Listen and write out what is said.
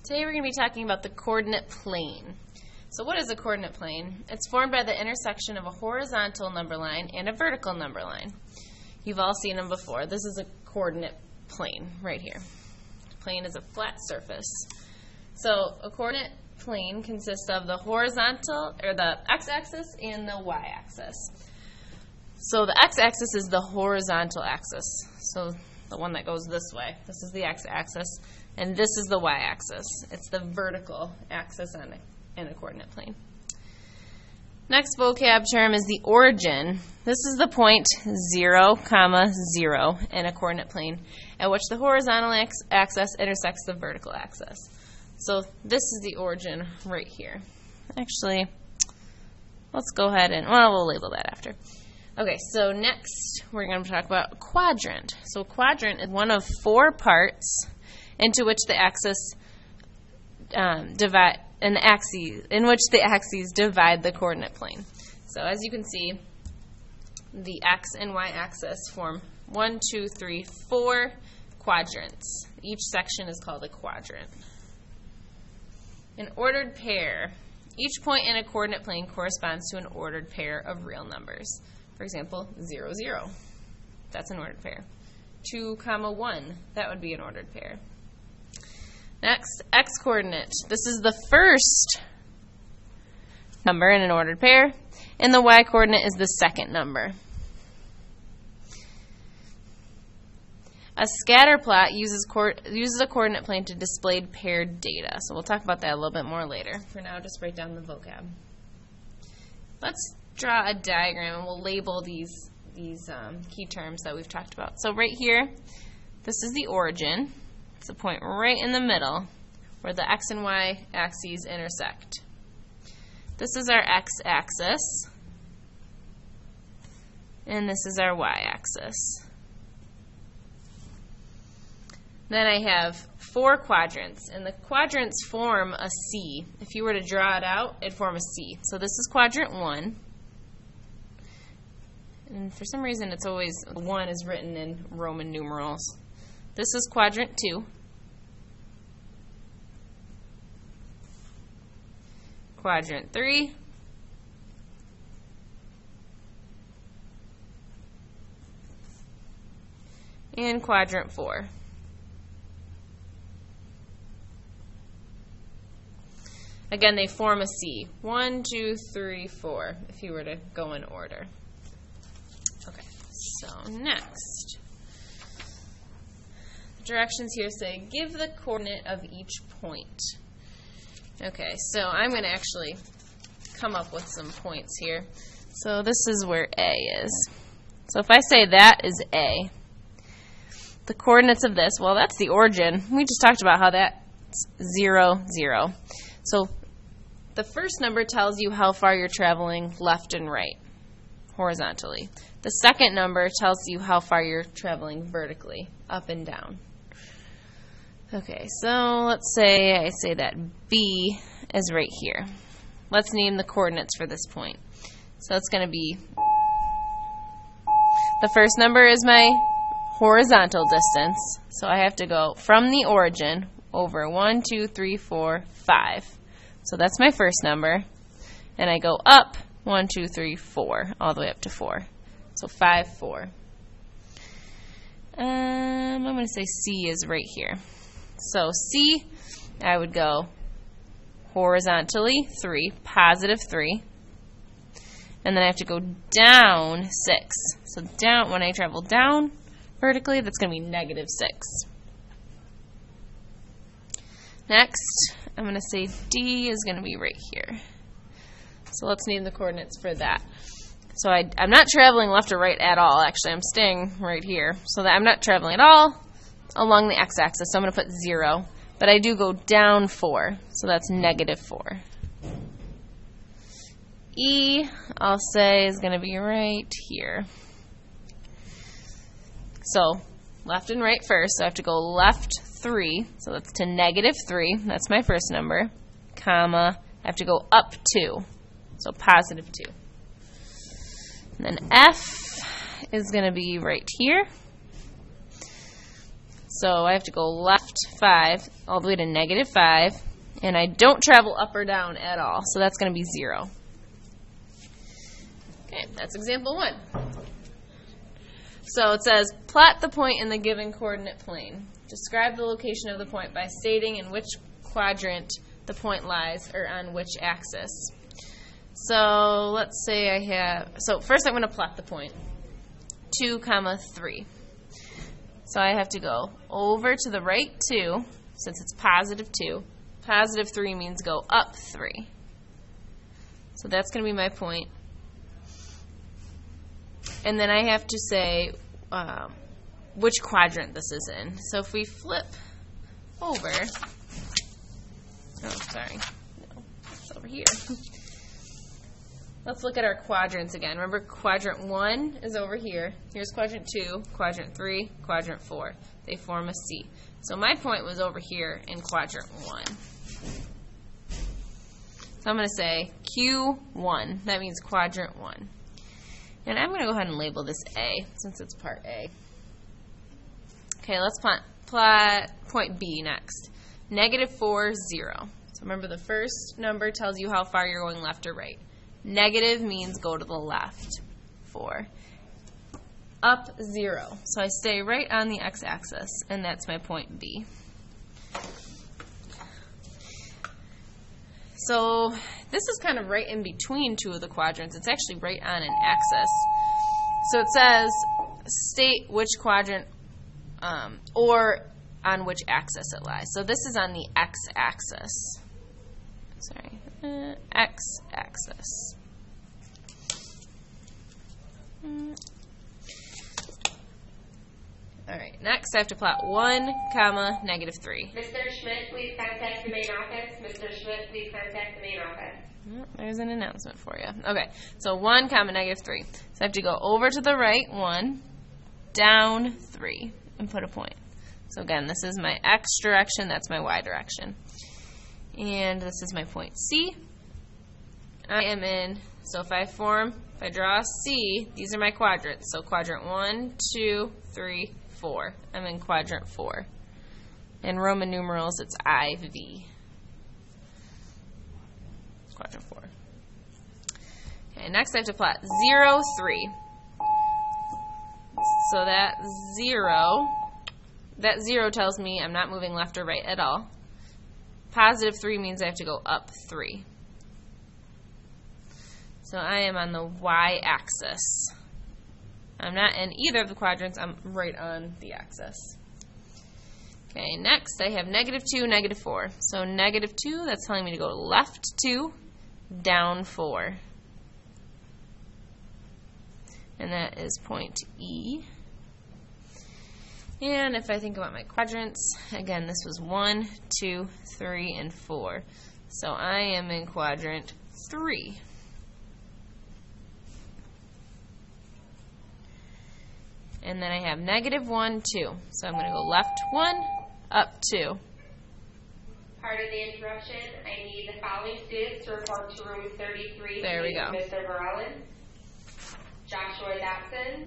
Today we're going to be talking about the coordinate plane. So what is a coordinate plane? It's formed by the intersection of a horizontal number line and a vertical number line. You've all seen them before. This is a coordinate plane right here. The plane is a flat surface. So a coordinate plane consists of the horizontal, or the x-axis, and the y-axis. So the x-axis is the horizontal axis. So the one that goes this way. This is the x-axis. And this is the y-axis. It's the vertical axis in a coordinate plane. Next vocab term is the origin. This is the point 0, 0 in a coordinate plane at which the horizontal axis intersects the vertical axis. So this is the origin right here. Actually, let's go ahead and, well, we'll label that after. Okay, so next we're going to talk about a quadrant. So a quadrant is one of 4 parts into which the axes divide the coordinate plane. So as you can see, the x and y axis form 1, 2, 3, 4 quadrants. Each section is called a quadrant. An ordered pair. Each point in a coordinate plane corresponds to an ordered pair of real numbers. For example, 0, 0. That's an ordered pair. 2, 1. That would be an ordered pair. Next, x-coordinate. This is the first number in an ordered pair, and the y-coordinate is the second number. A scatter plot uses a coordinate plane to display paired data. So we'll talk about that a little bit more later. For now, just write down the vocab. Let's draw a diagram, and we'll label these key terms that we've talked about. So right here, this is the origin. It's a point right in the middle where the x and y axes intersect. This is our x-axis, and this is our y-axis. Then I have 4 quadrants, and the quadrants form a C. If you were to draw it out, it'd form a C. So this is quadrant 1, and for some reason it's always 1 is written in Roman numerals. This is quadrant 2. Quadrant 3. And quadrant 4. Again, they form a C. 1, 2, 3, 4, if you were to go in order. Okay, so next. Directions here say, give the coordinate of each point. Okay, so I'm going to actually come up with some points here. So this is where A is. So if I say that is A, the coordinates of this, well, that's the origin. We just talked about how that's 0, 0. So the first number tells you how far you're traveling left and right, horizontally. The second number tells you how far you're traveling vertically, up and down. Okay, so let's say I say that B is right here. Let's name the coordinates for this point. So it's going to be, the first number is my horizontal distance. So I have to go from the origin over 1, 2, 3, 4, 5. So that's my first number. And I go up 1, 2, 3, 4, all the way up to 4. So 5, 4. I'm going to say C is right here. So C, I would go horizontally 3, positive 3, and then I have to go down 6. So down, when I travel down vertically, that's going to be negative 6. Next, I'm going to say D is going to be right here. So let's name the coordinates for that. So I'm not traveling left or right at all. Actually, I'm staying right here. So that I'm not traveling at all along the x-axis, so I'm going to put 0. But I do go down 4, so that's negative 4. E, I'll say, is going to be right here. So left and right first, so I have to go left 3, so that's to negative 3. That's my first number, comma, I have to go up 2, so positive 2. And then F is going to be right here. So I have to go left 5 all the way to negative 5, and I don't travel up or down at all, so that's going to be 0. Okay, that's example 1. So it says, plot the point in the given coordinate plane. Describe the location of the point by stating in which quadrant the point lies, or on which axis. So let's say I have, so first I'm going to plot the point, 2, 3. So I have to go over to the right 2, since it's positive 2. Positive 3 means go up 3. So that's going to be my point. And then I have to say which quadrant this is in. So if we flip over, oh, sorry, no, it's over here. Let's look at our quadrants again. Remember, quadrant 1 is over here. Here's quadrant 2, quadrant 3, quadrant 4. They form a C. So my point was over here in quadrant 1. So I'm going to say Q1. That means quadrant 1. And I'm going to go ahead and label this A, since it's part A. Okay, let's plot point B next. Negative 4, 0. So remember, the first number tells you how far you're going left or right. Negative means go to the left, 4. Up 0. So I stay right on the x-axis, and that's my point B. So this is kind of right in between two of the quadrants. It's actually right on an axis. So it says state which quadrant or on which axis it lies. So this is on the x-axis. Sorry, x-axis. All right, next I have to plot 1, negative 3. Mr. Schmidt, please contact the main office. Mr. Schmidt, please contact the main office. There's an announcement for you. Okay, so 1, negative 3. So I have to go over to the right 1, down 3, and put a point. So again, this is my x direction, that's my y direction. And this is my point C. I am in, so if I draw a C, these are my quadrants. So quadrant 1, 2, 3, 4. I'm in quadrant 4. In Roman numerals, it's IV. Quadrant 4. Okay, next I have to plot 0, 3. So that 0 tells me I'm not moving left or right at all. Positive 3 means I have to go up 3. So I am on the y-axis. I'm not in either of the quadrants. I'm right on the axis. Okay, next I have negative 2, negative 4. So negative 2, that's telling me to go left 2, down 4. And that is point E. And if I think about my quadrants, again, this was 1, 2, 3, and 4. So I am in quadrant 3. And then I have negative 1, 2. So I'm going to go left 1, up 2. Part of the interruption, I need the following students to report to room 33. There we go. Mr. Verellen, Joshua Dotson,